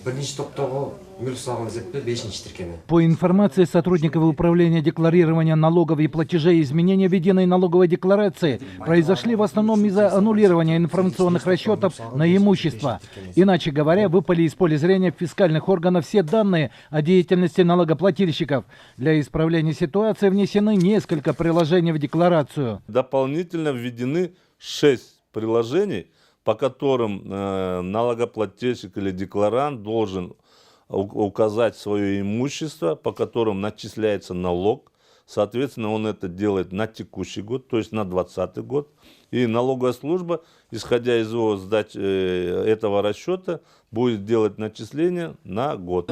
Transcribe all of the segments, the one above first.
Бірінші топтағы мүлік салығын зетпе 5-ші тіркеме. По информации сотрудников Управления декларирования налогов и платежей, изменения в единой налоговой декларации произошли в основном из-за аннулирования информационных расчетов на имущество. Иначе говоря, выпали из поля зрения фискальных органов все данные о деятельности налогоплательщиков. Для исправления ситуации внесены несколько приложений в декларацию. Дополнительно введены 6 приложений, по которым налогоплательщик или декларант должен указать свое имущество, по которым начисляется налог. Соответственно, он это делает на текущий год, то есть на 2020 год. И налоговая служба, исходя из его сдачи этого расчета, будет делать начисления на год.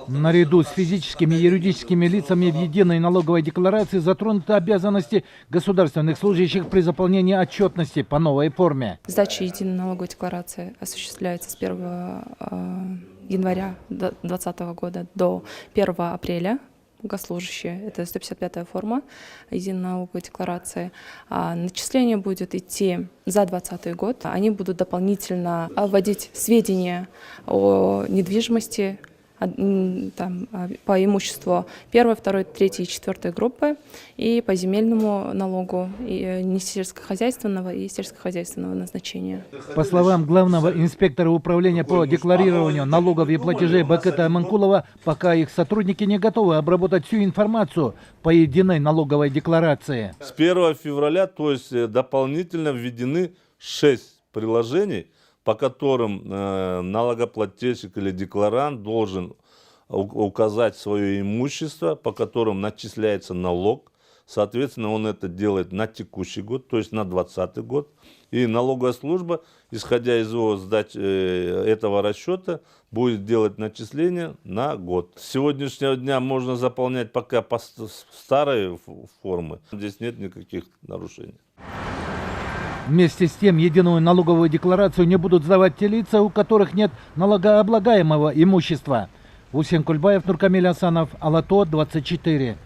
Наряду с физическими и юридическими лицами в единой налоговой декларации затронуты обязанности государственных служащих при заполнении отчетности по новой форме. Сдача единой налоговой декларации осуществляется с 1 января 2020 года до 1 апреля. Госслужащие, это 155-я форма единой налоговой декларации. Начисление будет идти за 2020 год. Они будут дополнительно вводить сведения о недвижимости, по имуществу 1, 2, 3 и 4 группы и по земельному налогу и несельскохозяйственного и сельскохозяйственного назначения. По словам главного инспектора управления по декларированию налогов и платежей Бакыта Манкулова, пока их сотрудники не готовы обработать всю информацию по единой налоговой декларации. С 1 февраля, то есть дополнительно введены 6 приложений, по которым налогоплательщик или декларант должен указать свое имущество, по которым начисляется налог. Соответственно, он это делает на текущий год, то есть на 2020 год. И налоговая служба, исходя из его сдачи этого расчета, будет делать начисления на год. С сегодняшнего дня можно заполнять пока по старой форме. Здесь нет никаких нарушений. Вместе с тем, единую налоговую декларацию не будут сдавать те лица, у которых нет налогооблагаемого имущества. Усен Кульбаев, Нуркамиль Асанов, Алато, 24.